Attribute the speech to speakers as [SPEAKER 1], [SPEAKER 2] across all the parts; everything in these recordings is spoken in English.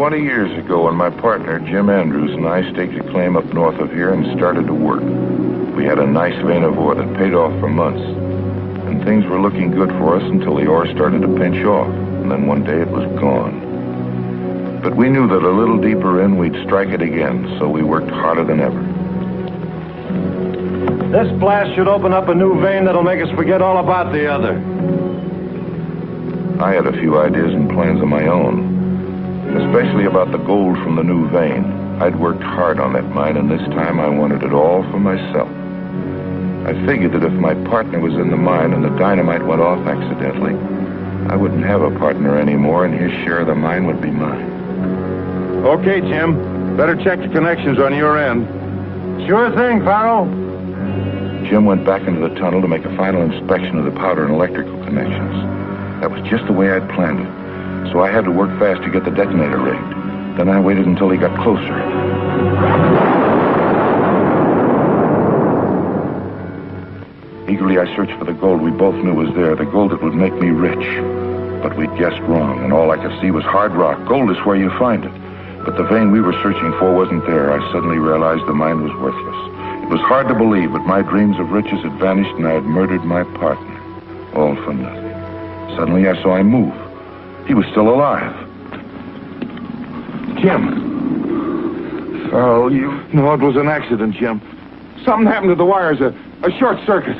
[SPEAKER 1] 20 years ago when my partner, Jim Andrews, and I staked a claim up north of here and started to work. We had a nice vein of ore that paid off for months. And things were looking good for us until the ore started to pinch off. And then one day it was gone. But we knew that a little deeper in, we'd strike it again, so we worked harder than ever.
[SPEAKER 2] This blast should open up a new vein that'll make us forget all about the other.
[SPEAKER 1] I had a few ideas and plans of my own, especially about the gold from the new vein. I'd worked hard on that mine, and this time I wanted it all for myself. I figured that if my partner was in the mine and the dynamite went off accidentally, I wouldn't have a partner anymore, and his share of the mine would be mine.
[SPEAKER 2] Okay, Jim. Better check the connections on your end. Sure thing, Farrell.
[SPEAKER 1] Jim went back into the tunnel to make a final inspection of the powder and electrical connections. That was just the way I'd planned it. So I had to work fast to get the detonator rigged. Then I waited until he got closer. Eagerly, I searched for the gold we both knew was there, the gold that would make me rich. But we'd guessed wrong, and all I could see was hard rock. Gold is where you find it. But the vein we were searching for wasn't there. I suddenly realized the mine was worthless. It was hard to believe, but my dreams of riches had vanished, and I had murdered my partner. All for nothing. Suddenly, I saw him move. He was still alive. Jim.
[SPEAKER 2] Farrell, you... No, it was an accident, Jim. Something happened to the wires, a short circuit.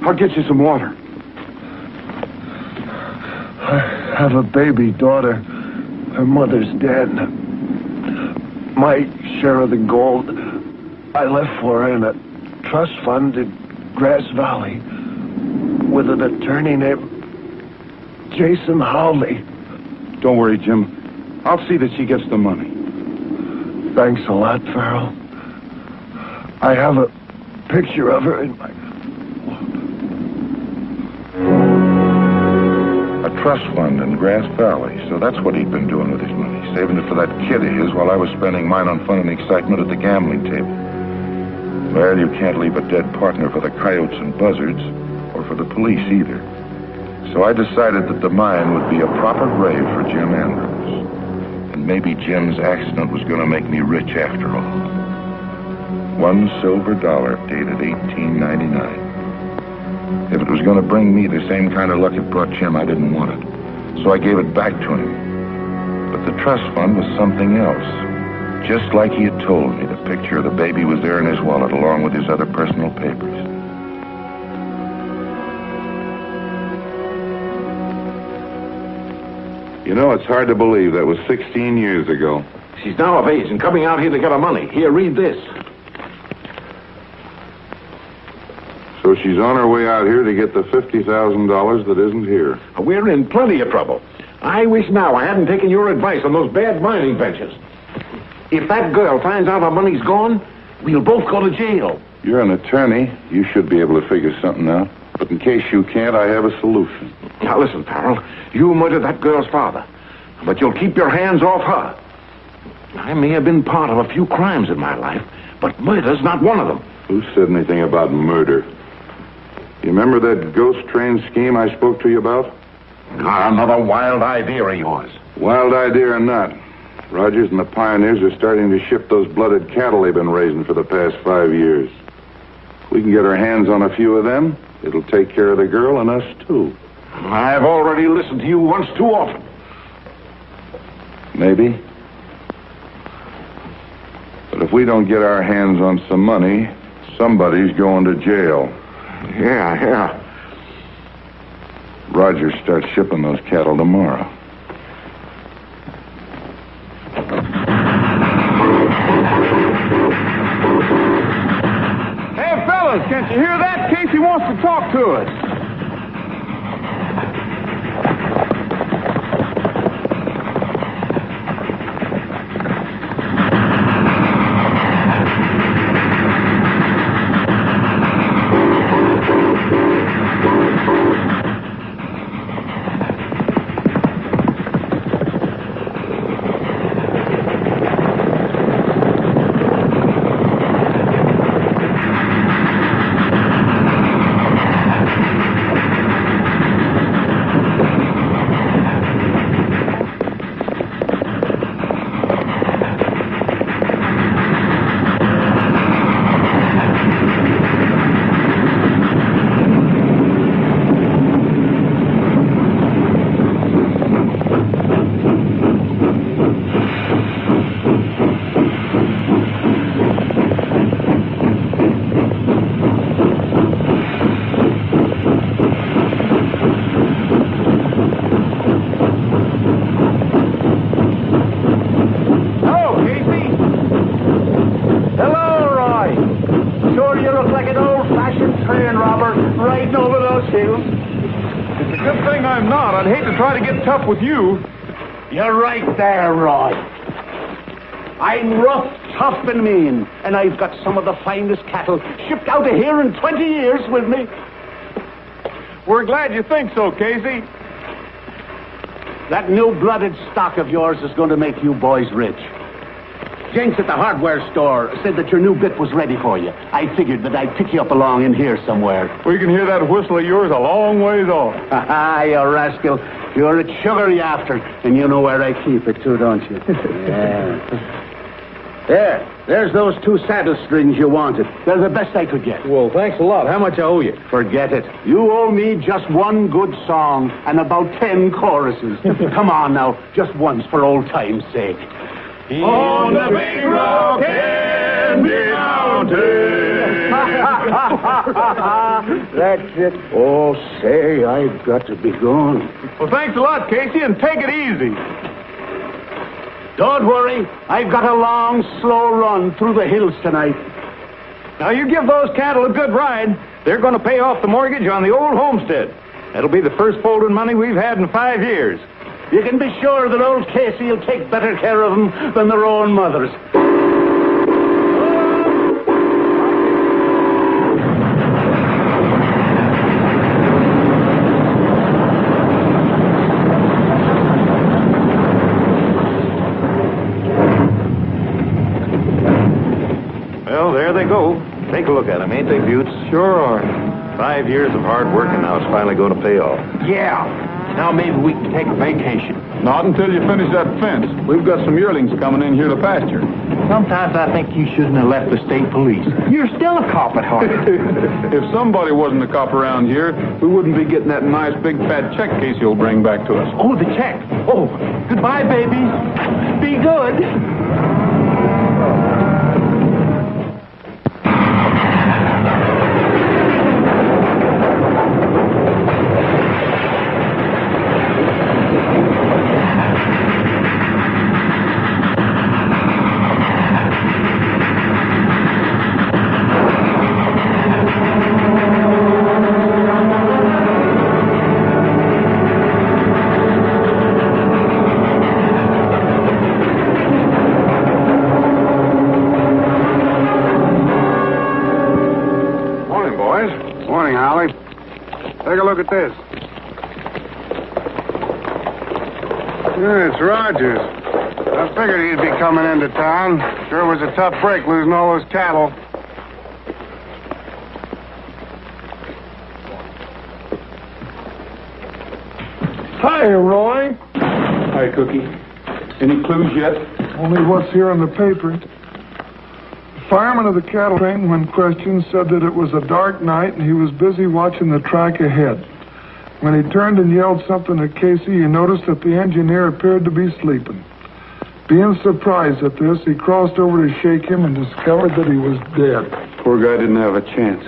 [SPEAKER 2] I'll get you some water.
[SPEAKER 3] I have a baby daughter. Her mother's dead. My share of the gold I left for her in a trust fund in Grass Valley with an attorney named Jason Howley.
[SPEAKER 2] Don't worry, Jim. I'll see that she gets the money.
[SPEAKER 3] Thanks a lot, Farrell. I have a picture of her in my...
[SPEAKER 1] A trust fund in Grass Valley. So that's what he'd been doing with his money. Saving it for that kid of his while I was spending mine on fun and excitement at the gambling table. Well, you can't leave a dead partner for the coyotes and buzzards, or for the police either. So I decided that the mine would be a proper grave for Jim Andrews. And maybe Jim's accident was going to make me rich after all. $1 silver dated 1899. If it was going to bring me the same kind of luck it brought Jim, I didn't want it. So I gave it back to him. But the trust fund was something else. Just like he had told me, the picture of the baby was there in his wallet along with his other personal papers.
[SPEAKER 2] You know, it's hard to believe that was 16 years ago.
[SPEAKER 4] She's now of age and coming out here to get her money. Here, read this.
[SPEAKER 2] So she's on her way out here to get the $50,000 that isn't here.
[SPEAKER 4] We're in plenty of trouble. I wish now I hadn't taken your advice on those bad mining ventures. If that girl finds out our money's gone, we'll both go to jail.
[SPEAKER 2] You're an attorney. You should be able to figure something out. But in case you can't, I have a solution.
[SPEAKER 4] Now listen, Farrell. You murdered that girl's father. But you'll keep your hands off her. I may have been part of a few crimes in my life, but murder's not one of them.
[SPEAKER 2] Who said anything about murder? You remember that ghost train scheme I spoke to you about?
[SPEAKER 4] Another wild idea of yours.
[SPEAKER 2] Wild idea or not, Rogers and the pioneers are starting to ship those blooded cattle they've been raising for the past 5 years. If we can get our hands on a few of them, it'll take care of the girl and us, too.
[SPEAKER 4] I've already listened to you once too often.
[SPEAKER 2] Maybe. But if we don't get our hands on some money, somebody's going to jail.
[SPEAKER 4] Yeah.
[SPEAKER 2] Rogers starts shipping those cattle tomorrow.
[SPEAKER 5] Hey, fellas, can't you hear that? Casey wants to talk to us. Good thing I'm not. I'd hate to try to get tough with you.
[SPEAKER 6] You're right there, Roy. I'm rough, tough, and mean, and I've got some of the finest cattle shipped out of here in 20 years with me.
[SPEAKER 5] We're glad you think so, Casey.
[SPEAKER 6] That new-blooded stock of yours is going to make you boys rich. Jenks at the hardware store said that your new bit was ready for you. I figured that I'd pick you up along in here somewhere.
[SPEAKER 5] We can hear that whistle of yours a long ways off.
[SPEAKER 6] Ha, you rascal. You're a sugar you after, and you know where I keep it, too, don't you? Yeah. There's those 2 saddle strings you wanted. They're the best I could get.
[SPEAKER 5] Well, thanks a lot. How much I owe you?
[SPEAKER 6] Forget it. You owe me just 1 good song and about 10 choruses. Come on now, just once for old time's sake.
[SPEAKER 5] On the big rock candy mountain.
[SPEAKER 6] That's it. Oh, say, I've got to be going.
[SPEAKER 5] Well, thanks a lot, Casey, and take it easy.
[SPEAKER 6] Don't worry. I've got a long, slow run through the hills tonight.
[SPEAKER 5] Now, you give those cattle a good ride. They're going to pay off the mortgage on the old homestead. That'll be the first folding money we've had in 5 years.
[SPEAKER 6] You can be sure that old Casey will take better care of them than their own mothers.
[SPEAKER 4] Well, there they go. Take a look at them, ain't they, Buttes?
[SPEAKER 5] Sure are.
[SPEAKER 4] 5 years of hard work, and now it's finally going to pay off.
[SPEAKER 5] Yeah. Now maybe we can take a vacation. Not until you finish that fence. We've got some yearlings coming in here to pasture.
[SPEAKER 4] Sometimes I think you shouldn't have left the state police.
[SPEAKER 5] You're still a cop at heart. If somebody wasn't a cop around here, we wouldn't be getting that nice big fat check Casey will bring back to us.
[SPEAKER 6] Oh, the check. Oh, goodbye, babies. Be good.
[SPEAKER 2] Take a look at this. Yeah, it's Rogers. I figured he'd be coming into town. Sure was a tough break losing all those cattle.
[SPEAKER 3] Hi, Roy.
[SPEAKER 5] Hi, Cookie. Any clues yet?
[SPEAKER 3] Only what's here in the paper. The fireman of the cattle train, when questioned, said that it was a dark night and he was busy watching the track ahead. When he turned and yelled something at Casey, he noticed that the engineer appeared to be sleeping. Being surprised at this, he crossed over to shake him and discovered that he was dead.
[SPEAKER 5] Poor guy didn't have a chance.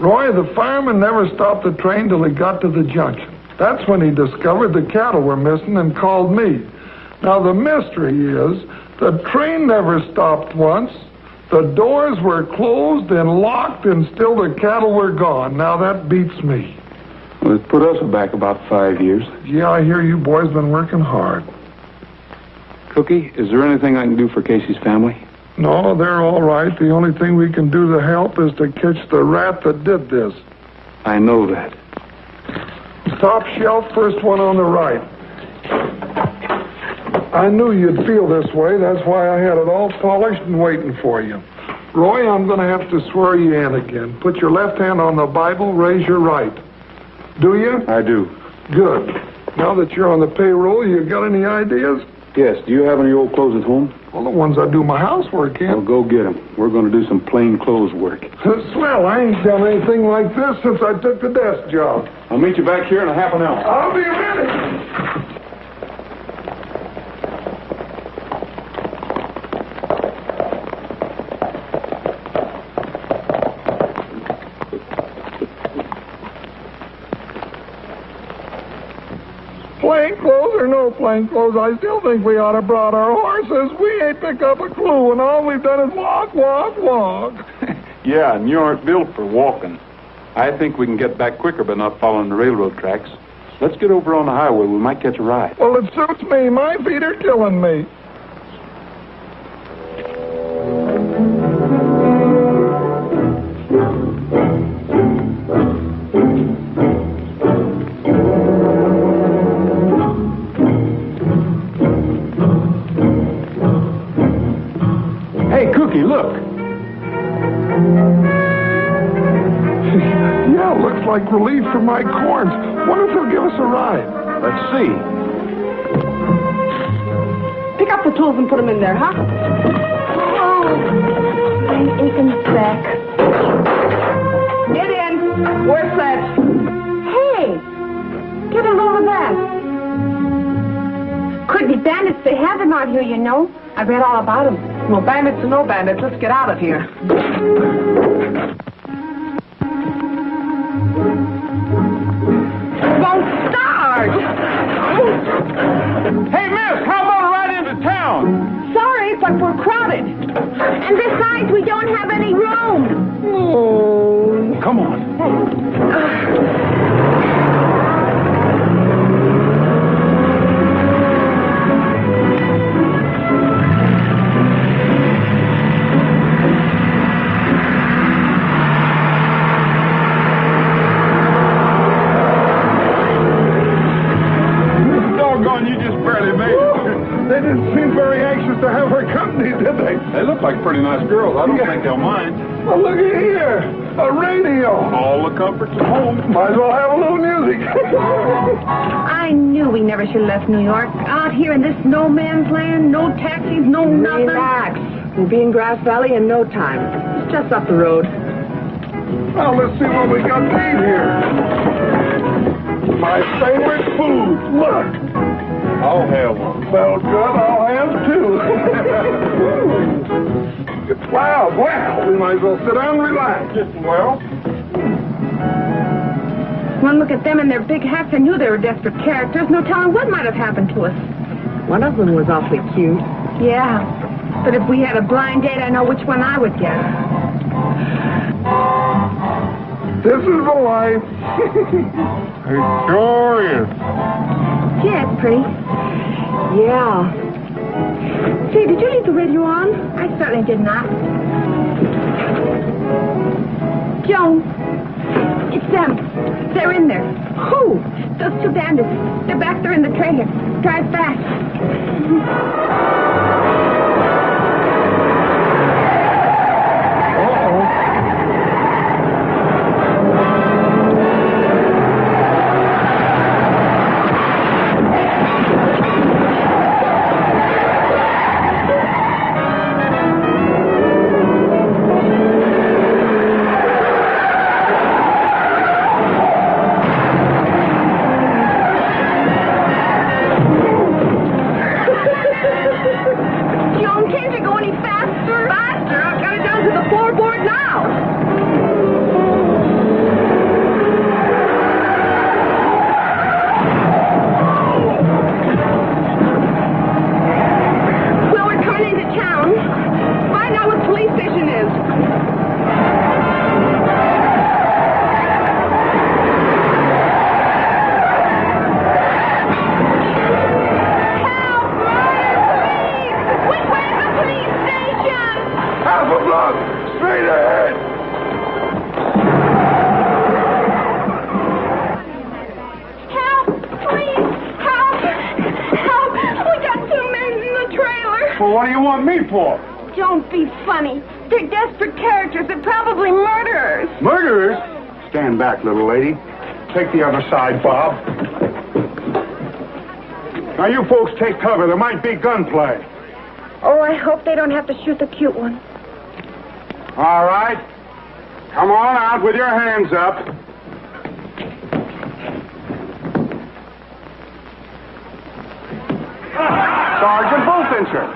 [SPEAKER 3] Roy, the fireman never stopped the train till he got to the junction. That's when he discovered the cattle were missing and called me. Now, the mystery is, the train never stopped once. The doors were closed and locked, and still the cattle were gone. Now, that beats me.
[SPEAKER 5] Well, it put us back about 5 years.
[SPEAKER 3] Yeah, I hear you boys been working hard.
[SPEAKER 5] Cookie, is there anything I can do for Casey's family?
[SPEAKER 3] No, they're all right. The only thing we can do to help is to catch the rat that did this.
[SPEAKER 5] I know that.
[SPEAKER 3] Top shelf, first one on the right. I knew you'd feel this way. That's why I had it all polished and waiting for you. Roy, I'm going to have to swear you in again. Put your left hand on the Bible, raise your right. Do you?
[SPEAKER 5] I do.
[SPEAKER 3] Good. Now that you're on the payroll, you got any ideas?
[SPEAKER 5] Yes. Do you have any old clothes at home?
[SPEAKER 3] Well, the ones I do my housework in.
[SPEAKER 5] Well, go get them. We're going to do some plain clothes work.
[SPEAKER 3] Swell, I ain't done anything like this since I took the desk job.
[SPEAKER 5] I'll meet you back here in a half an hour.
[SPEAKER 3] I'll be ready. Plain clothes or no plain clothes, I still think we ought to brought our horses. We ain't picked up a clue, and all we've done is walk.
[SPEAKER 5] Yeah, and you aren't built for walking. I think we can get back quicker by not following the railroad tracks. Let's get over on the highway. We might catch a ride.
[SPEAKER 3] Well, it suits me. My feet are killing me.
[SPEAKER 5] Hey, Cookie, look.
[SPEAKER 3] Yeah, looks like relief from my corns. Wonder if they'll give us a ride.
[SPEAKER 5] Let's see.
[SPEAKER 7] Pick up the tools and put them in there, huh? Oh, I'm aching back. Get in. Where's that? Hey, get a load of that. Could be bandits. They have them out here, you know. I read all about them. Well, bandits or no bandits, let's get out of here. Won't start.
[SPEAKER 5] Hey, miss, how about a ride into town?
[SPEAKER 7] Sorry, but we're crowded. And besides, we don't have any room.
[SPEAKER 5] Oh. Come on.
[SPEAKER 3] You just barely made it. They didn't seem very anxious to have her company, did they?
[SPEAKER 5] They look like pretty nice girls. I don't think they'll mind.
[SPEAKER 3] Well, look at here. A radio.
[SPEAKER 5] All the comforts at home.
[SPEAKER 3] Might as well have a little music.
[SPEAKER 7] I knew we never should have left New York. Out here in this no man's land, no taxis, no nothing.
[SPEAKER 8] Relax. We'll be in Grass Valley in no time. It's just up the road.
[SPEAKER 3] Well, let's see what we got to eat here. My favorite food. Look.
[SPEAKER 5] I'll have one.
[SPEAKER 3] Sounds good. I'll have two. Wow. We might as well sit down and relax.
[SPEAKER 5] Well,
[SPEAKER 7] One look at them and their big hats. I knew they were desperate characters. No telling what might have happened to us.
[SPEAKER 8] One of them was awfully cute.
[SPEAKER 7] Yeah. But if we had a blind date, I know which one I would get.
[SPEAKER 3] This is the life.
[SPEAKER 5] it sure is.
[SPEAKER 7] Yeah, it's pretty.
[SPEAKER 8] Yeah.
[SPEAKER 7] Say, did you leave the radio on? I certainly did not. Joan, it's them. They're in there. Who? Those two bandits. They're back there in the trailer. Drive fast.
[SPEAKER 5] What do you want me for?
[SPEAKER 7] Don't be funny. They're desperate characters. They're probably murderers.
[SPEAKER 5] Murderers? Stand back, little lady. Take the other side, Bob. Now, you folks take cover. There might be gunplay.
[SPEAKER 7] Oh, I hope they don't have to shoot the cute one.
[SPEAKER 5] All right. Come on out with your hands up. Sergeant Bullfincher.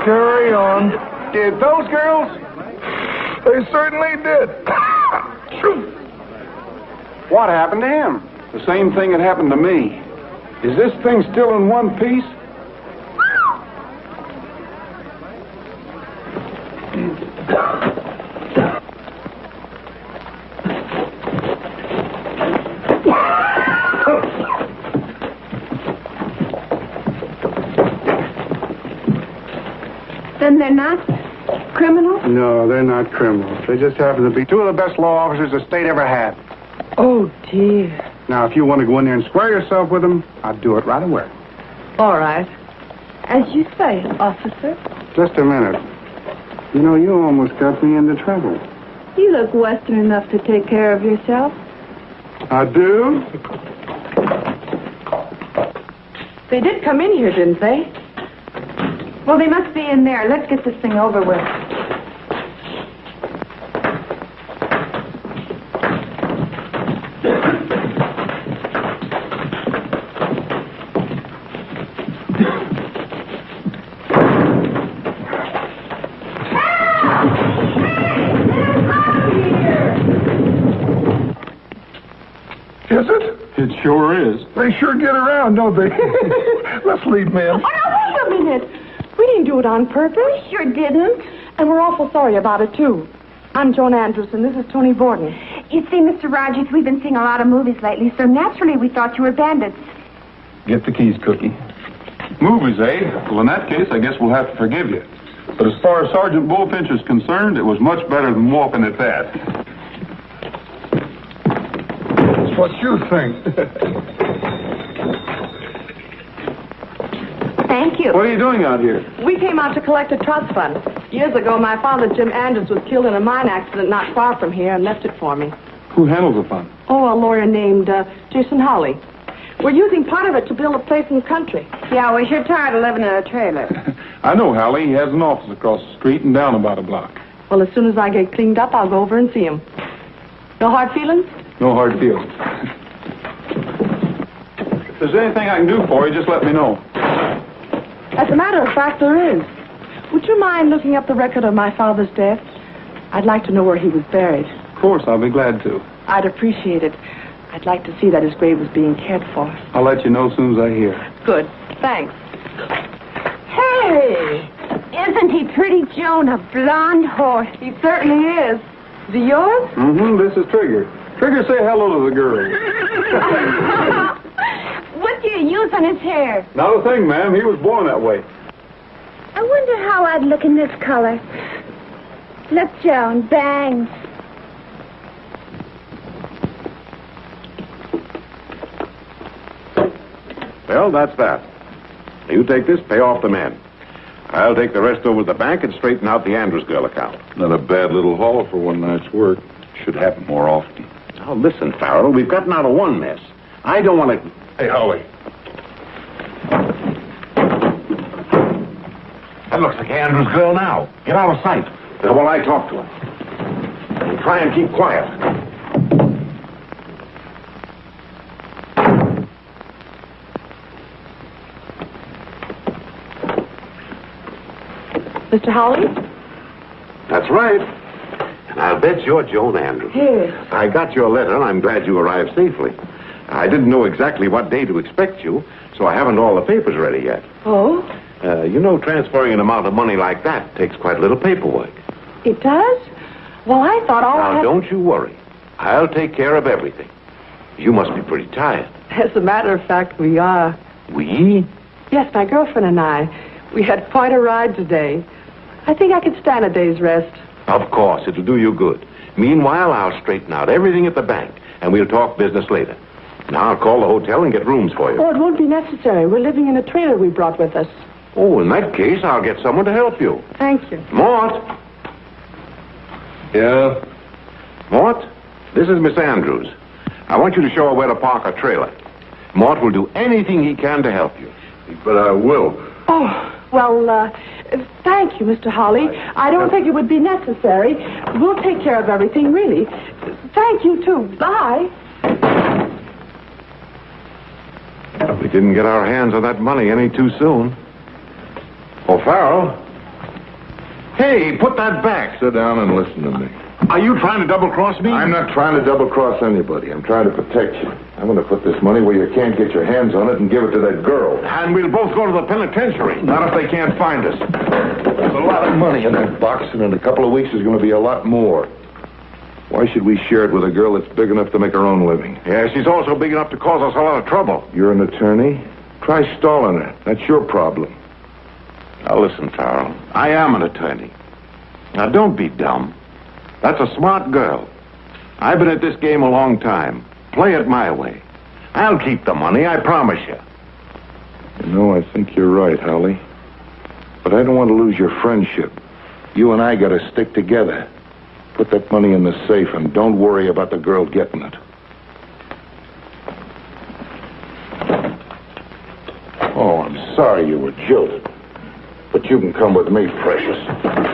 [SPEAKER 3] Carry on.
[SPEAKER 5] Did those girls?
[SPEAKER 3] They certainly did.
[SPEAKER 5] What happened to him? The same thing that happened to me. Is this thing still in one piece?
[SPEAKER 7] Then they're not criminals?
[SPEAKER 9] No, they're not criminals. They just happen to be two of the best law officers the state ever had.
[SPEAKER 8] Oh, dear.
[SPEAKER 9] Now, if you want to go in there and square yourself with them, I'd do it right away.
[SPEAKER 8] All right. As you say, officer.
[SPEAKER 9] Just a minute. You know, you almost got me into trouble.
[SPEAKER 7] You look Western enough to take care of yourself.
[SPEAKER 9] I do?
[SPEAKER 8] They did come in here, didn't they?
[SPEAKER 7] Well, they must be in there. Let's get this thing over with.
[SPEAKER 3] Is it?
[SPEAKER 9] It sure is.
[SPEAKER 3] They sure get around, don't they? Let's leave, ma'am.
[SPEAKER 8] Oh, now, wait a minute. We didn't do it on purpose.
[SPEAKER 7] We sure didn't.
[SPEAKER 8] And we're awful sorry about it, too. I'm Joan Andrews, and this is Tony Borden.
[SPEAKER 7] You see, Mr. Rogers, we've been seeing a lot of movies lately, so naturally we thought you were bandits.
[SPEAKER 9] Get the keys, Cookie. Movies, eh? Well, in that case, I guess we'll have to forgive you. But as far as Sergeant Bullfincher's concerned, it was much better than walking at that.
[SPEAKER 3] That's what you think.
[SPEAKER 7] Thank you.
[SPEAKER 9] What are you doing out here?
[SPEAKER 8] We came out to collect a trust fund. Years ago, my father, Jim Andrews, was killed in a mine accident not far from here and left it for me.
[SPEAKER 9] Who handles the fund?
[SPEAKER 8] Oh, a lawyer named Jason Hawley. We're using part of it to build a place in the country.
[SPEAKER 7] Yeah, we're sure tired of living in a trailer.
[SPEAKER 9] I know Hallie. He has an office across the street and down about a block.
[SPEAKER 8] Well, as soon as I get cleaned up, I'll go over and see him. No hard feelings?
[SPEAKER 9] No hard feelings. If there's anything I can do for you, just let me know.
[SPEAKER 8] As a matter of fact, there is. Would you mind looking up the record of my father's death? I'd like to know where he was buried.
[SPEAKER 9] Of course, I'll be glad to.
[SPEAKER 8] I'd appreciate it. I'd like to see that his grave was being cared for.
[SPEAKER 9] I'll let you know as soon as I hear.
[SPEAKER 8] Good. Thanks.
[SPEAKER 7] Hey! Isn't he pretty, Joan? A blonde horse.
[SPEAKER 8] He certainly is. Is he yours?
[SPEAKER 9] Mm-hmm. This is Trigger. Trigger, say hello to the girl.
[SPEAKER 7] What do you use on his hair?
[SPEAKER 9] Not a thing, ma'am. He was born that way.
[SPEAKER 7] I wonder how I'd look in this color. Look, Joan, bangs.
[SPEAKER 4] Well, that's that. You take this, pay off the man. I'll take the rest over to the bank and straighten out the Andrews girl account.
[SPEAKER 2] Not a bad little haul for one night's work. Should happen more often.
[SPEAKER 4] Now, listen, Farrell, we've gotten out of one mess. I don't want to...
[SPEAKER 2] Hey, Holly.
[SPEAKER 4] That looks like Andrews girl now. Get out of sight. Now, while I talk to her. And try and keep quiet.
[SPEAKER 8] Mr. Hawley?
[SPEAKER 4] That's right. And I'll bet you're Joan Andrews.
[SPEAKER 8] Yes.
[SPEAKER 4] I got your letter, and I'm glad you arrived safely. I didn't know exactly what day to expect you, so I haven't all the papers ready yet.
[SPEAKER 8] Oh?
[SPEAKER 4] You know, transferring an amount of money like that takes quite a little paperwork.
[SPEAKER 8] It does? Well, I thought all I
[SPEAKER 4] Now,
[SPEAKER 8] had...
[SPEAKER 4] don't you worry. I'll take care of everything. You must be pretty tired.
[SPEAKER 8] As a matter of fact, we are.
[SPEAKER 4] We?
[SPEAKER 8] Yes, my girlfriend and I. We had quite a ride today. I think I could stand a day's rest.
[SPEAKER 4] Of course, it'll do you good. Meanwhile, I'll straighten out everything at the bank, and we'll talk business later. Now, I'll call the hotel and get rooms for you.
[SPEAKER 8] Oh, it won't be necessary. We're living in a trailer we brought with us.
[SPEAKER 4] Oh, in that case, I'll get someone to help you.
[SPEAKER 8] Thank you.
[SPEAKER 4] Mort!
[SPEAKER 2] Yeah?
[SPEAKER 4] Mort, this is Miss Andrews. I want you to show her where to park her trailer. Mort will do anything he can to help you.
[SPEAKER 2] But I will.
[SPEAKER 8] Oh, well, thank you, Mr. Hawley. I don't think it would be necessary. We'll take care of everything, really. Thank you, too. Bye.
[SPEAKER 4] We didn't get our hands on that money any too soon. Oh, Farrell. Hey, put that back.
[SPEAKER 2] Sit down and listen to me.
[SPEAKER 4] Are you trying to double-cross me?
[SPEAKER 2] I'm not trying to double-cross anybody. I'm trying to protect you. I'm going to put this money where you can't get your hands on it and give it to that girl.
[SPEAKER 4] And we'll both go to the penitentiary.
[SPEAKER 2] Not if they can't find us. There's a lot of money in that box, and in a couple of weeks there's going to be a lot more. Why should we share it with a girl that's big enough to make her own living?
[SPEAKER 4] Yeah, she's also big enough to cause us a lot of trouble.
[SPEAKER 2] You're an attorney. Try stalling her. That's your problem.
[SPEAKER 4] Now listen, Farrell. I am an attorney. Now don't be dumb. That's a smart girl. I've been at this game a long time. Play it my way. I'll keep the money, I promise you.
[SPEAKER 1] You know, I think you're right, Holly. But I don't want to lose your friendship. You and I got to stick together. Put that money in the safe and don't worry about the girl getting it. Oh, I'm sorry you were jilted. But you can come with me, precious.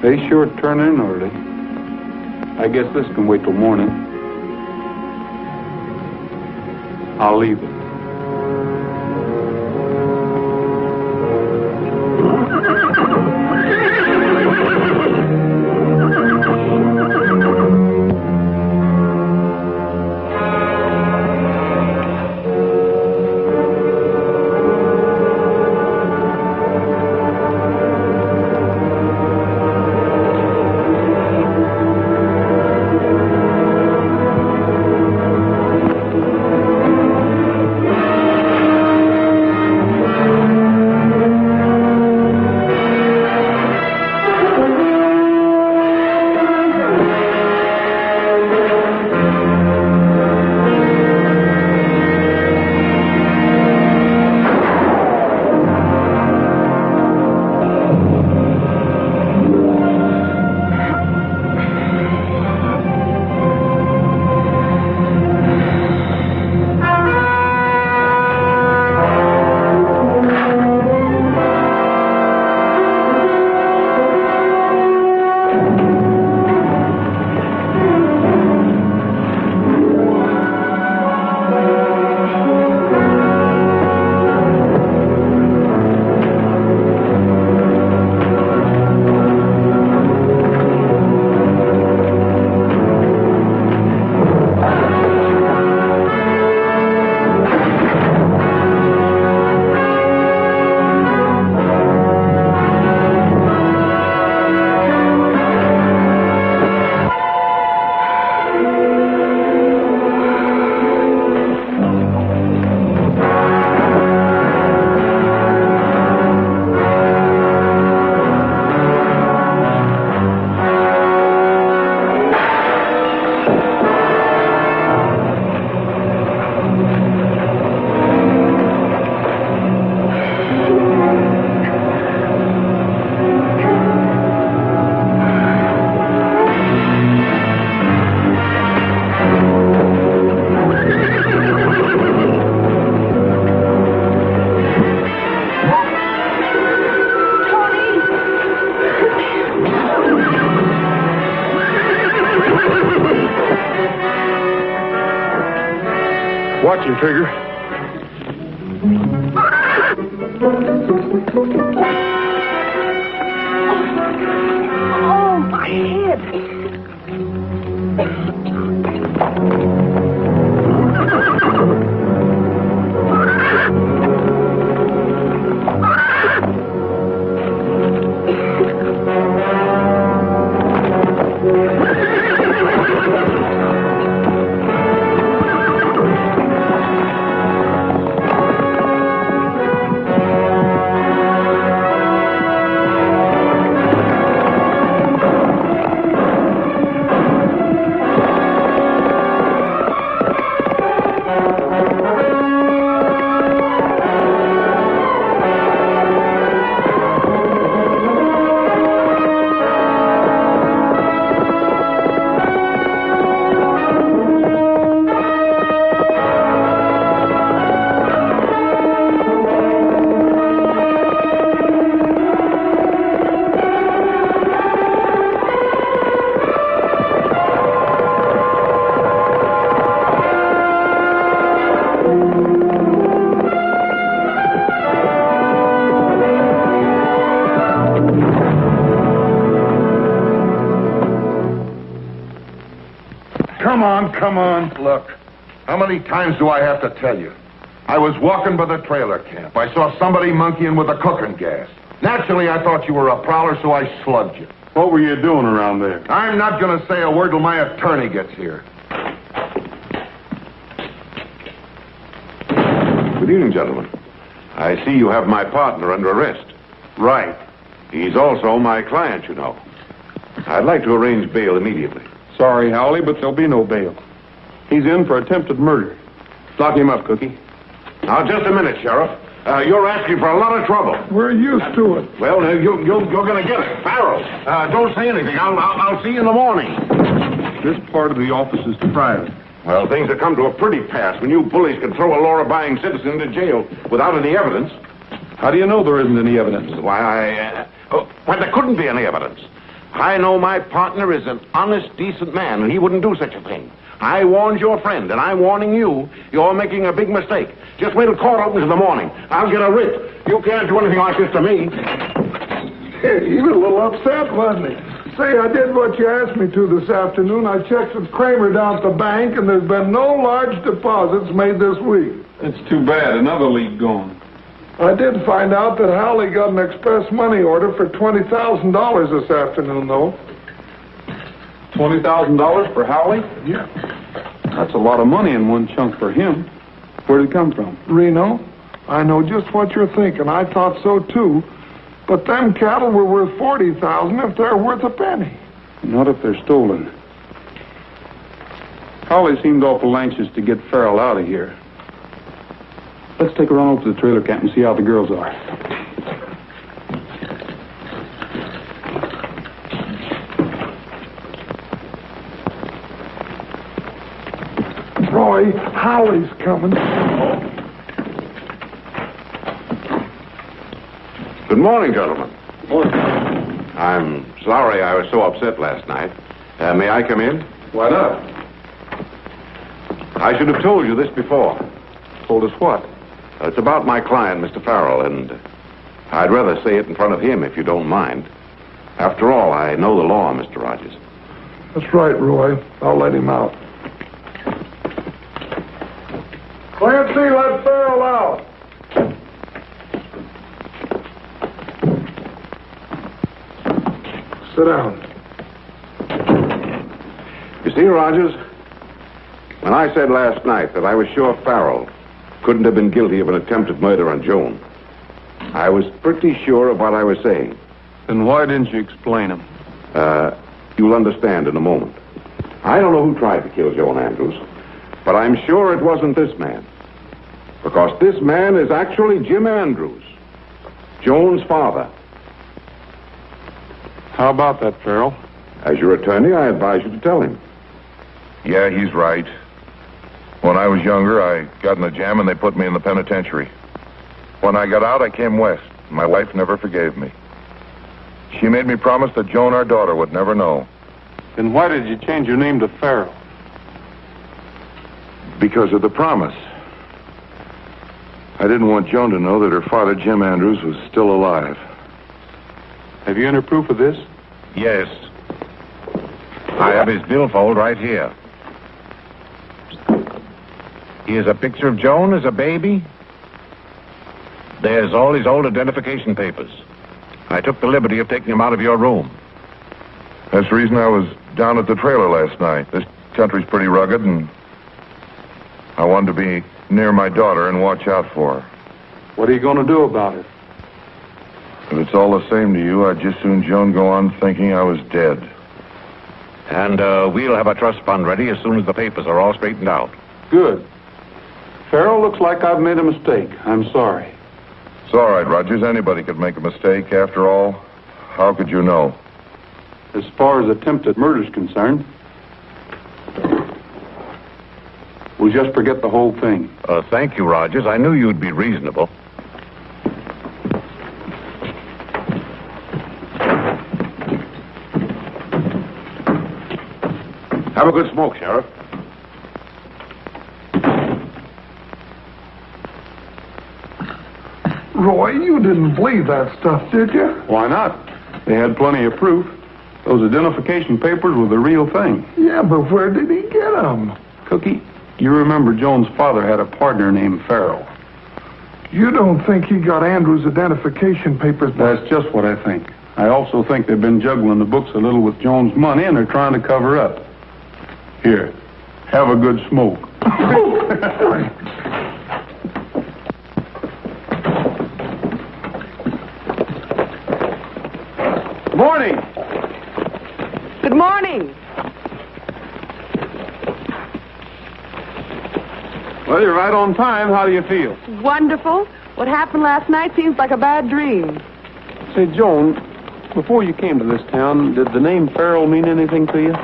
[SPEAKER 9] They sure turn in early. I guess this can wait till morning. I'll leave it. your trigger.
[SPEAKER 7] Oh, my head.
[SPEAKER 1] Come on. Look, how many times do I have to tell you? I was walking by the trailer camp. I saw somebody monkeying with the cooking gas. Naturally, I thought you were a prowler, so I slugged you.
[SPEAKER 9] What were you doing around there?
[SPEAKER 1] I'm not going to say a word till my attorney gets here.
[SPEAKER 4] Good evening, gentlemen. I see you have my partner under arrest.
[SPEAKER 9] Right.
[SPEAKER 4] He's also my client, you know. I'd like to arrange bail immediately.
[SPEAKER 9] Sorry, Howley, but there'll be no bail. He's in for attempted murder. Lock him up, Cookie.
[SPEAKER 4] Now, just a minute, Sheriff. You're asking for a lot of trouble.
[SPEAKER 3] We're used to it.
[SPEAKER 4] Well, you're going to get it. Farrell, don't say anything. I'll see you in the morning.
[SPEAKER 9] This part of the office is private.
[SPEAKER 4] Well, things have come to a pretty pass when you bullies can throw a law-abiding citizen into jail without any evidence.
[SPEAKER 9] How do you know there isn't any evidence?
[SPEAKER 4] Why, there couldn't be any evidence. I know my partner is an honest, decent man, and he wouldn't do such a thing. I warned your friend, and I'm warning you. You're making a big mistake. Just wait till court opens in the morning. I'll get a writ. You can't do anything like this to me.
[SPEAKER 3] Hey, he was a little upset, wasn't he? Say, I did what you asked me to this afternoon. I checked with Kramer down at the bank, and there's been no large deposits made this week.
[SPEAKER 9] It's too bad. Another lead gone.
[SPEAKER 3] I did find out that Howley got an express money order for $20,000 this afternoon, though.
[SPEAKER 9] $20,000 for Howley?
[SPEAKER 3] Yeah.
[SPEAKER 9] That's a lot of money in one chunk for him. Where did it come from?
[SPEAKER 3] Reno, I know just what you're thinking. I thought so, too. But them cattle were worth $40,000 if they're worth a penny.
[SPEAKER 9] Not if they're stolen. Howley seemed awful anxious to get Farrell out of here. Let's take a run over to the trailer camp and see how the girls are.
[SPEAKER 3] Roy, Howley's coming.
[SPEAKER 4] Good morning, gentlemen.
[SPEAKER 9] Morning.
[SPEAKER 4] I'm sorry I was so upset last night. May I come in?
[SPEAKER 9] Why not?
[SPEAKER 4] I should have told you this before.
[SPEAKER 9] Told us what?
[SPEAKER 4] It's about my client, Mr. Farrell, and I'd rather say it in front of him if you don't mind. After all, I know the law, Mr. Rogers.
[SPEAKER 3] That's right, Roy. I'll let him out. Clancy, let Farrell out. Sit down.
[SPEAKER 4] You see, Rogers, when I said last night that I was sure Farrell couldn't have been guilty of an attempted murder on Joan, I was pretty sure of what I was saying.
[SPEAKER 9] Then why didn't you explain him?
[SPEAKER 4] You'll understand in a moment. I don't know who tried to kill Joan Andrews, but I'm sure it wasn't this man. Because this man is actually Jim Andrews, Joan's father.
[SPEAKER 9] How about that, Farrell?
[SPEAKER 4] As your attorney, I advise you to tell him.
[SPEAKER 1] Yeah, he's right. When I was younger, I got in a jam and they put me in the penitentiary. When I got out, I came west. My wife never forgave me. She made me promise that Joan, our daughter, would never know.
[SPEAKER 9] Then why did you change your name to Farrell?
[SPEAKER 1] Because of the promise.
[SPEAKER 2] I didn't want Joan to know that her father, Jim Andrews, was still alive.
[SPEAKER 9] Have you any proof of this?
[SPEAKER 4] Yes. I have his billfold right here. Here's a picture of Joan as a baby. There's all his old identification papers. I took the liberty of taking them out of your room.
[SPEAKER 1] That's the reason I was down at the trailer last night. This country's pretty rugged, and I wanted to be near my daughter and watch out for her.
[SPEAKER 9] What are you going to do about it?
[SPEAKER 1] If it's all the same to you, I'd just soon Joan go on thinking I was dead.
[SPEAKER 4] And we'll have a trust fund ready as soon as the papers are all straightened out.
[SPEAKER 9] Good. Farrell, looks like I've made a mistake. I'm sorry.
[SPEAKER 1] It's all right, Rogers. Anybody could make a mistake. After all, how could you know?
[SPEAKER 9] As far as attempted murder's concerned, we'll just forget the whole thing.
[SPEAKER 4] Thank you, Rogers. I knew you'd be reasonable.
[SPEAKER 2] Have a good smoke, Sheriff.
[SPEAKER 3] Roy, you didn't believe that stuff, did you?
[SPEAKER 9] Why not? They had plenty of proof. Those identification papers were the real thing.
[SPEAKER 3] Yeah, but where did he get them?
[SPEAKER 9] Cookie, you remember Joan's father had a partner named Farrell.
[SPEAKER 3] You don't think he got Andrew's identification papers?
[SPEAKER 9] That's just what I think. I also think they've been juggling the books a little with Joan's money, and they're trying to cover up. Here, have a good smoke.
[SPEAKER 5] Morning.
[SPEAKER 8] Good morning.
[SPEAKER 5] Well, you're right on time. How do you feel?
[SPEAKER 8] Wonderful. What happened last night seems like a bad dream.
[SPEAKER 5] Say, Joan, before you came to this town, did the name Farrell mean anything to you?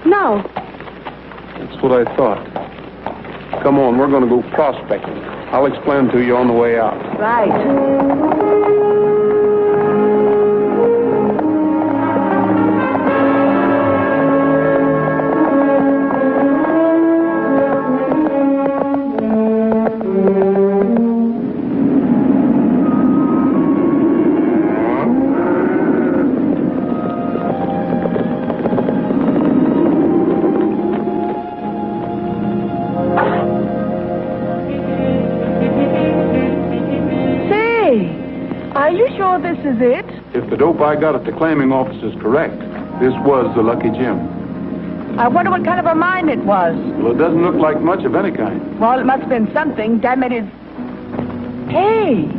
[SPEAKER 8] No.
[SPEAKER 5] That's what I thought. Come on, we're going to go prospecting. I'll explain to you on the way out.
[SPEAKER 8] Right. This is it?
[SPEAKER 9] If the dope I got at the claiming office is correct, this was the Lucky Gem.
[SPEAKER 8] I wonder what kind of a mine it was.
[SPEAKER 9] Well, it doesn't look like much of any kind.
[SPEAKER 8] Well, it must have been something. Damn it, it's... Hey!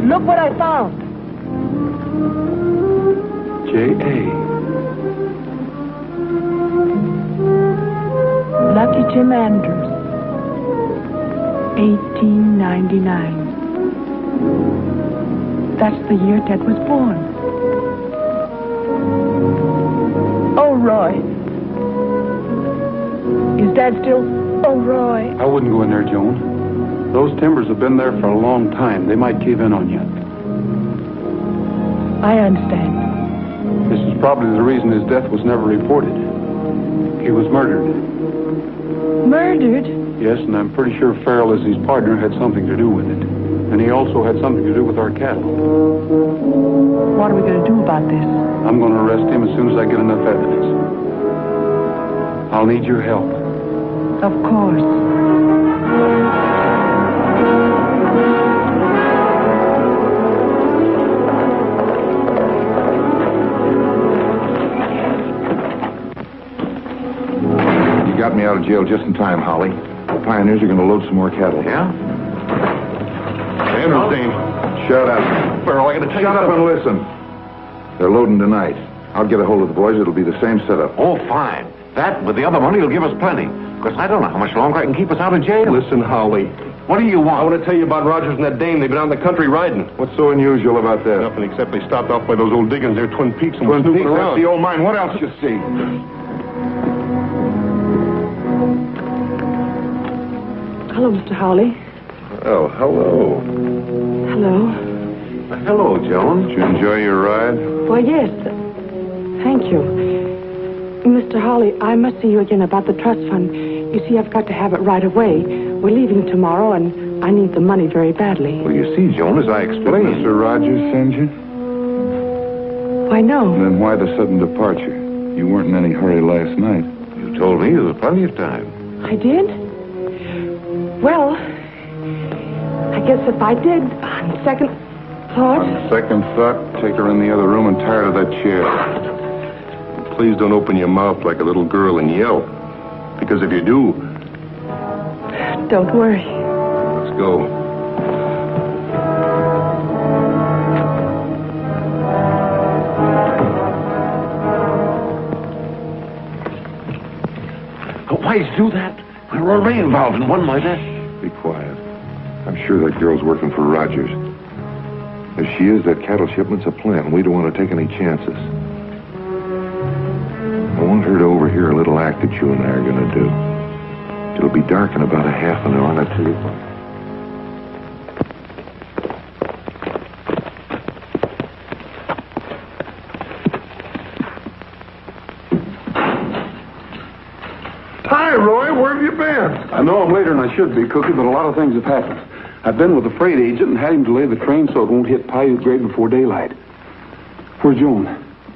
[SPEAKER 8] Look what I found.
[SPEAKER 9] J.A.
[SPEAKER 8] Lucky Jim Andrews. 1899. That's the year Ted was born. Oh, Roy. Is Dad still... Oh, Roy.
[SPEAKER 9] I wouldn't go in there, Joan. Those timbers have been there for a long time. They might cave in on you.
[SPEAKER 8] I understand.
[SPEAKER 9] This is probably the reason his death was never reported. He was murdered.
[SPEAKER 8] Murdered?
[SPEAKER 9] Yes, and I'm pretty sure Farrell, as his partner, had something to do with it. And he also had something to do with our cattle.
[SPEAKER 8] What are we going to do about this?
[SPEAKER 9] I'm going to arrest him as soon as I get enough evidence. I'll need your help.
[SPEAKER 8] Of course.
[SPEAKER 1] Got me out of jail just in time, Holly. The pioneers are going to load some more cattle.
[SPEAKER 4] Yeah?
[SPEAKER 1] Anderson, shut up.
[SPEAKER 4] Farrell, I got to tell you...
[SPEAKER 1] Shut up and listen. They're loading tonight. I'll get a hold of the boys. It'll be the same setup.
[SPEAKER 4] Oh, fine. That, with the other money, will give us plenty. Because I don't know how much longer I can keep us out of jail.
[SPEAKER 3] Listen, Holly.
[SPEAKER 6] What do you want?
[SPEAKER 10] I want to tell you about Rogers and that dame. They've been out in the country riding.
[SPEAKER 2] What's so unusual about that?
[SPEAKER 10] Nothing except they stopped off by those old diggings near Twin Peaks and
[SPEAKER 2] Twin
[SPEAKER 10] were snooping
[SPEAKER 2] Peaks, that's
[SPEAKER 10] around.
[SPEAKER 2] the old mine. What else you see?
[SPEAKER 8] Hello, Mr. Hawley.
[SPEAKER 4] Oh, hello.
[SPEAKER 8] Hello.
[SPEAKER 4] Hello, Joan.
[SPEAKER 2] Did you enjoy your ride?
[SPEAKER 8] Why, yes. Thank you. Mr. Hawley, I must see you again about the trust fund. You see, I've got to have it right away. We're leaving tomorrow, and I need the money very badly.
[SPEAKER 4] Well, you see, Joan, as I
[SPEAKER 2] Did
[SPEAKER 4] explained...
[SPEAKER 2] Mr. Rogers send you?
[SPEAKER 8] Why, no.
[SPEAKER 2] And then why the sudden departure? You weren't in any hurry last night.
[SPEAKER 4] You told me there was plenty of time.
[SPEAKER 8] I did? Well, I guess if I did, on second thought...
[SPEAKER 2] On second thought, take her in the other room and tie her to that chair.
[SPEAKER 10] Please don't open your mouth like a little girl and yell. Because if you do...
[SPEAKER 8] Don't worry.
[SPEAKER 10] Let's go.
[SPEAKER 6] Why did you do that? We're already involved in one like that.
[SPEAKER 2] Be quiet. I'm sure that girl's working for Rogers. If she is, that cattle shipment's a plant. We don't want to take any chances. I want her to overhear a little act that you and I are going to do. It'll be dark in about a half an hour, and I'll tell you what.
[SPEAKER 3] Hi, Roy. Where have you been?
[SPEAKER 9] I know I'm later than I should be, Cookie, but a lot of things have happened. I've been with the freight agent and had him delay the train so it won't hit Paiute Grade before daylight. Where's Joan?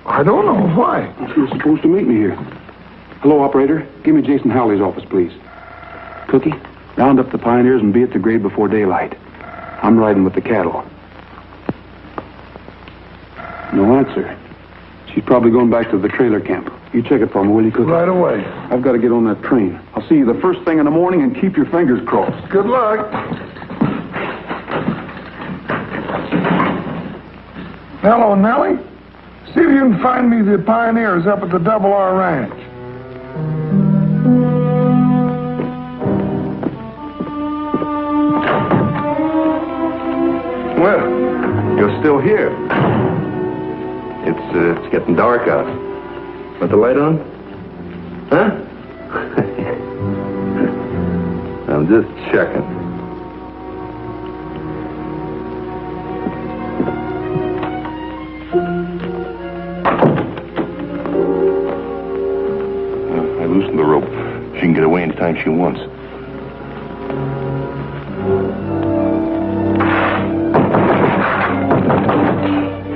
[SPEAKER 3] I don't know. Why?
[SPEAKER 9] She was supposed to meet me here. Hello, operator. Give me Jason Howley's office, please. Cookie, round up the pioneers and be at the grade before daylight. I'm riding with the cattle. No answer. She's probably going back to the trailer camp. You check it for me, will you, Cookie?
[SPEAKER 3] Right away.
[SPEAKER 9] I've got to get on that train. I'll see you the first thing in the morning, and keep your fingers crossed.
[SPEAKER 3] Good luck. Hello, Nellie. See if you can find me the pioneers up at the Double R Ranch.
[SPEAKER 10] Well, you're still here. It's getting dark out. Want the light on? Huh? I'm just checking. I loosened the rope. She can get away anytime she wants.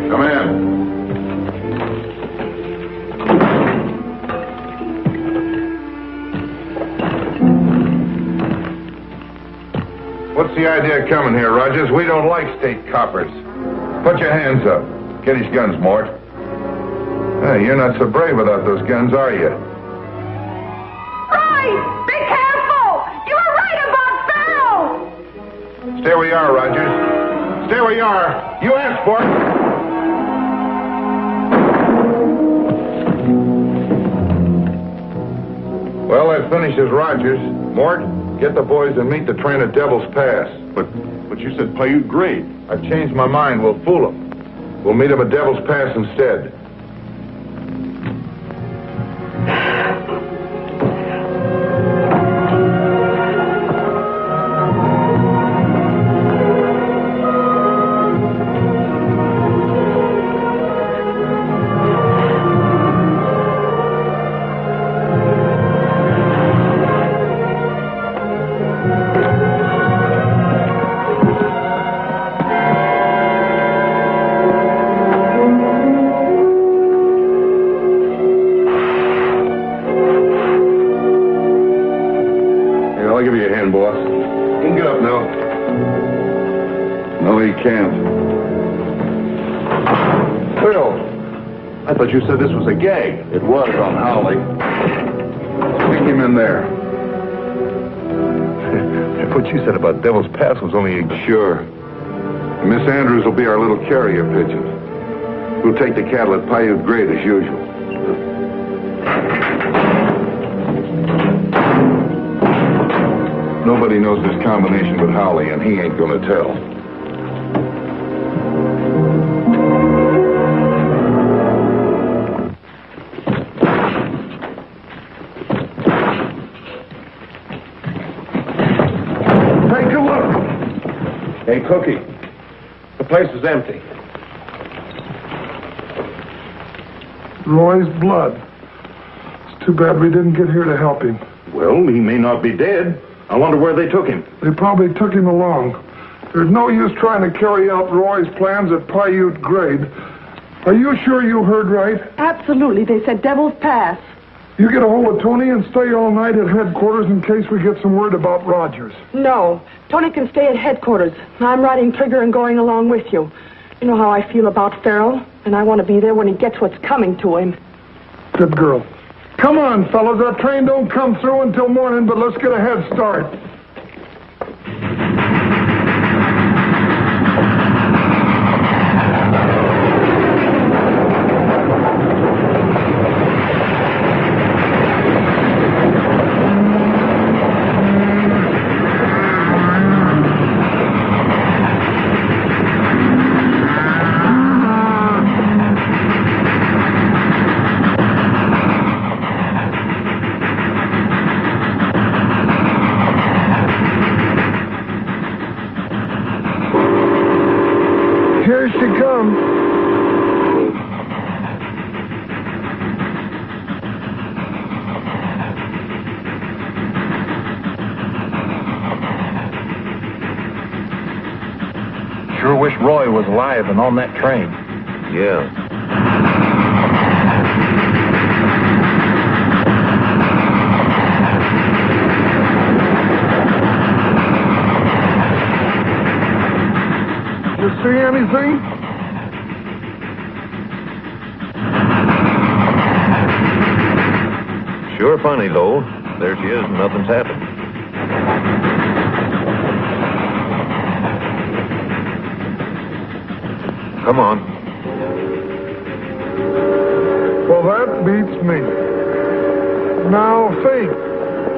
[SPEAKER 2] Come in. What's the idea of coming here, Rogers? We don't like state coppers. Put your hands up. Get his guns, Mort. Hey, you're not so brave without those guns, are you?
[SPEAKER 7] Roy, be careful! You were right about Farrell!
[SPEAKER 2] Stay where you are, Rogers. Stay where you are. You asked for it. Well, that finishes Rogers. Mort, get the boys and meet the train at Devil's Pass.
[SPEAKER 10] But you said Paiute Grade.
[SPEAKER 2] I've changed my mind. We'll fool them. We'll meet them at Devil's Pass instead.
[SPEAKER 10] I'll give you a hand, boss. You can get up now.
[SPEAKER 2] No, he can't.
[SPEAKER 10] Phil, I thought you said this was a gag.
[SPEAKER 2] It was on Howley. Stick him in there.
[SPEAKER 10] What you said about Devil's Pass was only a...
[SPEAKER 2] Sure. Miss Andrews will be our little carrier pigeon. We'll take the cattle at Paiute Grade as usual. Nobody knows this combination but Howley, and he ain't gonna tell.
[SPEAKER 3] Take a look.
[SPEAKER 10] Hey, Cookie. The place is empty.
[SPEAKER 3] Roy's blood. It's too bad we didn't get here to help him.
[SPEAKER 4] Well, he may not be dead. I wonder where they took him.
[SPEAKER 3] They probably took him along. There's no use trying to carry out Roy's plans at Paiute Grade. Are you sure you heard right?
[SPEAKER 8] Absolutely. They said Devil's Pass.
[SPEAKER 3] You get a hold of Tony and stay all night at headquarters in case we get some word about Rogers.
[SPEAKER 8] No. Tony can stay at headquarters. I'm riding trigger and going along with you. You know how I feel about Farrell, and I want to be there when he gets what's coming to him.
[SPEAKER 3] Good girl. Come on, fellas. Our train don't come through until morning, but let's get a head start. Here she comes.
[SPEAKER 5] Sure wish Roy was alive and on that train.
[SPEAKER 10] Yeah.
[SPEAKER 3] You see anything?
[SPEAKER 10] Sure funny, though. There she is, and nothing's happened. Come on.
[SPEAKER 3] Well, that beats me. Now, Faith,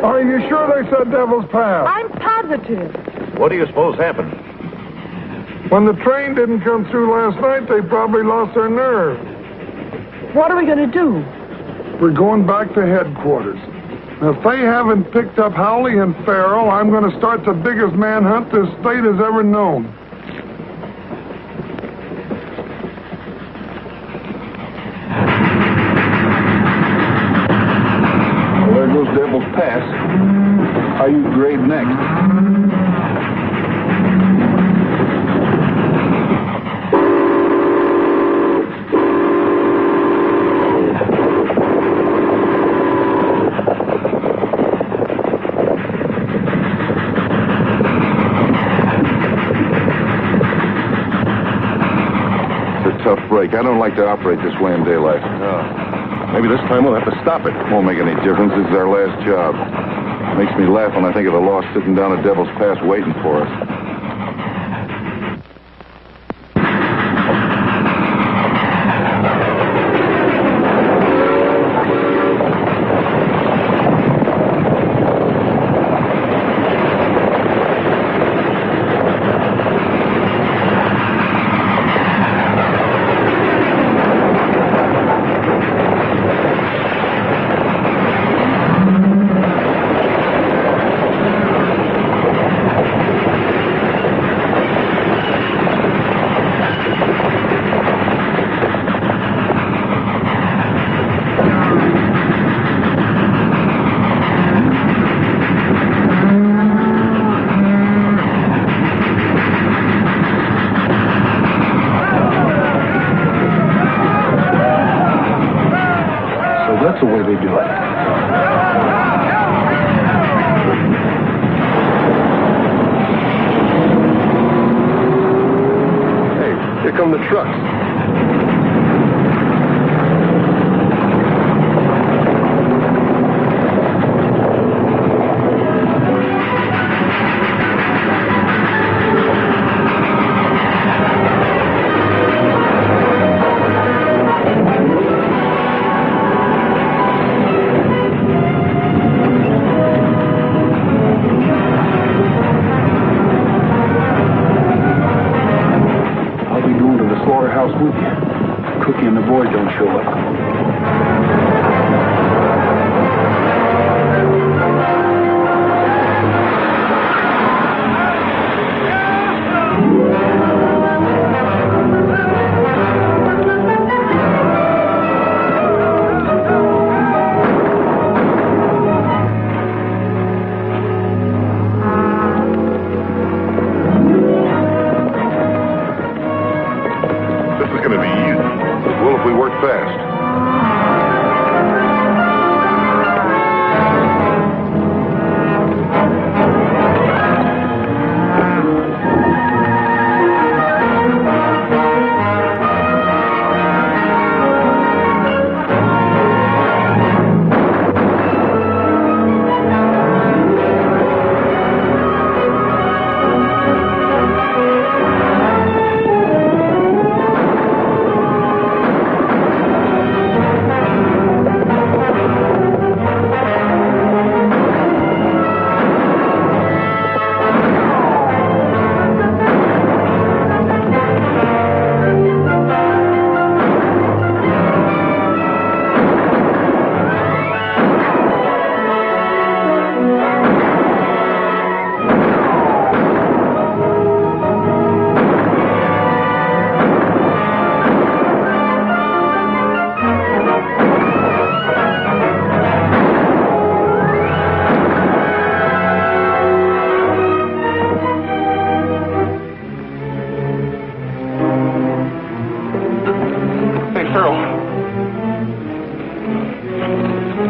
[SPEAKER 3] are you sure they said Devil's Pass?
[SPEAKER 8] I'm positive.
[SPEAKER 10] What do you suppose happened?
[SPEAKER 3] When the train didn't come through last night, they probably lost their nerve.
[SPEAKER 8] What are we going to do?
[SPEAKER 3] We're going back to headquarters. If they haven't picked up Howley and Farrell, I'm going to start the biggest manhunt this state has ever known.
[SPEAKER 2] Well, there goes Devil's Pass. Paiute Grade next. Tough break. I don't like to operate this way in daylight.
[SPEAKER 10] Maybe this time we'll have to stop it.
[SPEAKER 2] Won't make any difference. This is our last job. Makes me laugh when I think of the law sitting down at Devil's Pass waiting for us.
[SPEAKER 3] That's the way they do it.
[SPEAKER 10] Hey, here come the trucks.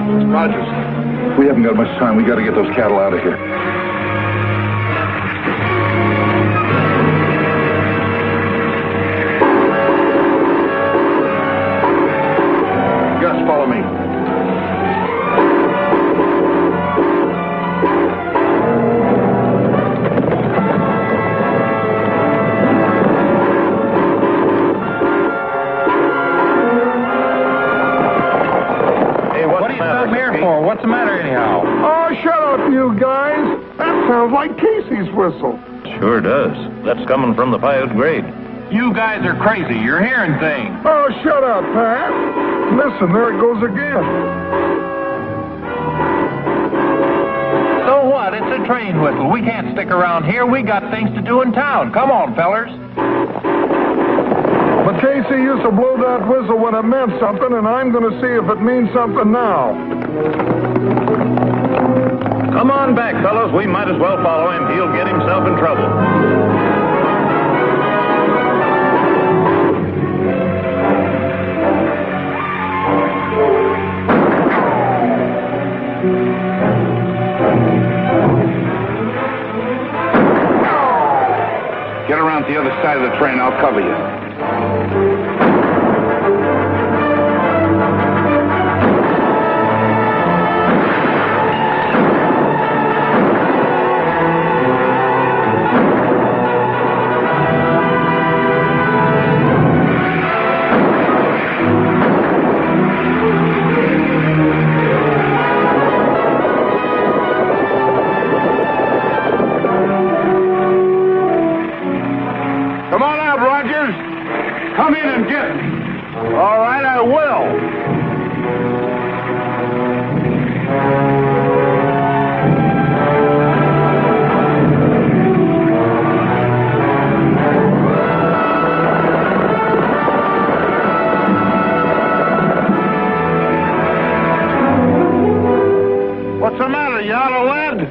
[SPEAKER 2] Rogers, we haven't got much time. We got to get those cattle out of here. Gus, follow me.
[SPEAKER 5] What's the matter, anyhow?
[SPEAKER 3] Oh, shut up, you guys. That sounds like Casey's whistle.
[SPEAKER 5] Sure does. That's coming from the Piute grade.
[SPEAKER 9] You guys are crazy. You're hearing things.
[SPEAKER 3] Oh, shut up, Pat. Listen, there it goes again.
[SPEAKER 5] So what? It's a train whistle. We can't stick around here. We got things to do in town. Come on, fellers.
[SPEAKER 3] But Casey used to blow that whistle when it meant something, and I'm going to see if it means something now.
[SPEAKER 5] Come on back, fellows. We might as well follow him. He'll get himself in trouble.
[SPEAKER 2] Get around to the other side of the train. I'll cover you.
[SPEAKER 9] Come on out, Rogers. Come in and get me.
[SPEAKER 5] All right, I will.
[SPEAKER 9] What's the matter, you out of lead?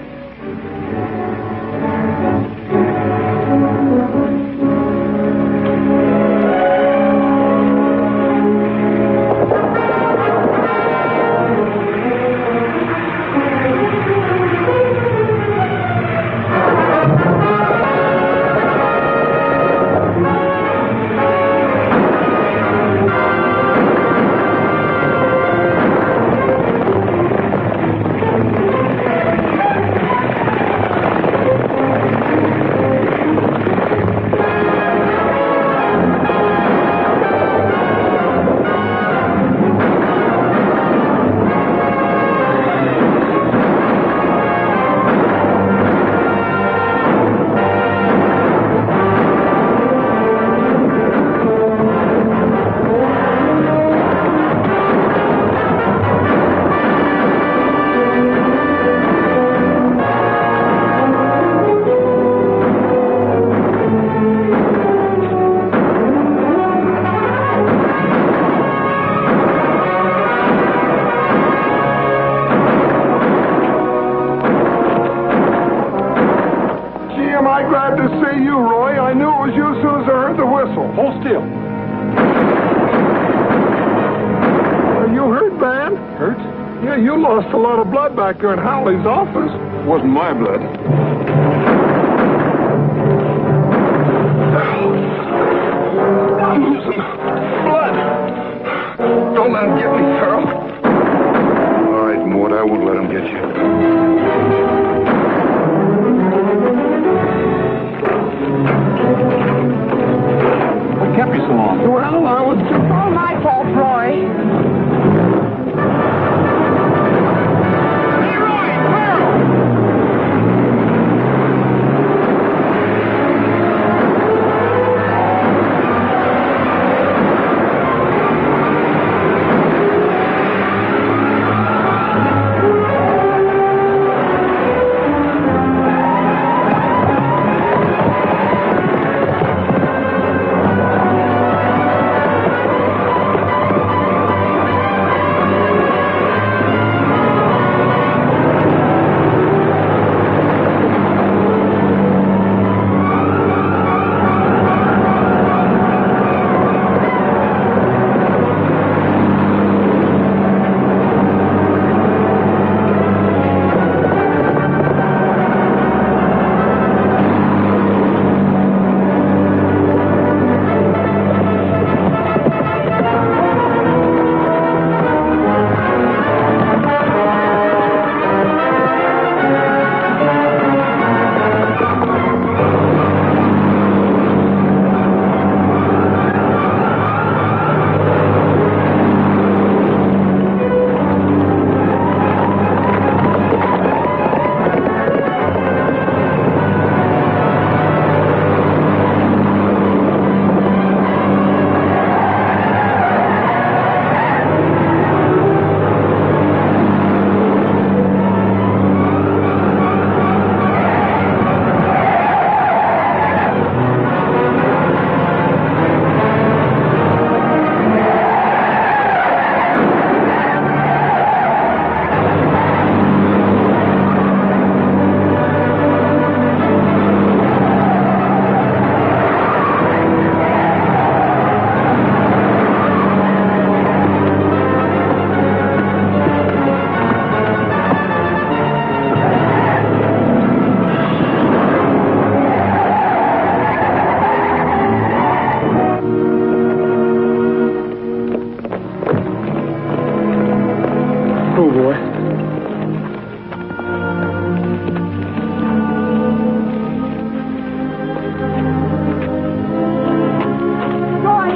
[SPEAKER 3] Hold still. You hurt, man?
[SPEAKER 9] Hurt?
[SPEAKER 3] Yeah, you lost a lot of blood back there in Howley's office.
[SPEAKER 9] Wasn't my blood.
[SPEAKER 3] I'm losing blood. Don't let him get me, Carl.
[SPEAKER 2] All right, Mort, I won't let him get you.
[SPEAKER 9] What kept you so long?
[SPEAKER 3] Well, I was just...
[SPEAKER 7] All my fault, Roy.
[SPEAKER 6] Oh, boy.
[SPEAKER 7] Roy!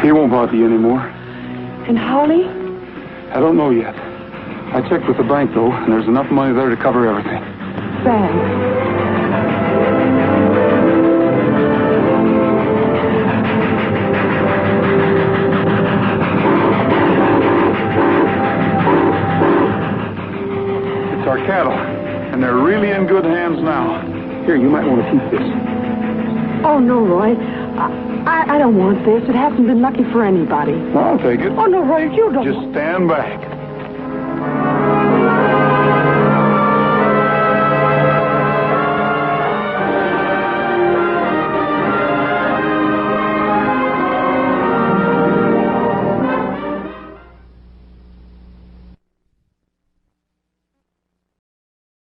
[SPEAKER 9] He won't bother you anymore.
[SPEAKER 8] And Holly?
[SPEAKER 9] I don't know yet. I checked with the bank, though, and there's enough money there to cover everything.
[SPEAKER 8] Thanks.
[SPEAKER 9] It's our cattle, and they're really in good hands now. Here, you might want to keep this.
[SPEAKER 8] Oh, no, Roy. I don't want this. It hasn't been lucky for anybody.
[SPEAKER 9] Well, I'll take it.
[SPEAKER 8] Oh, no, Roy, you don't.
[SPEAKER 9] Just stand back.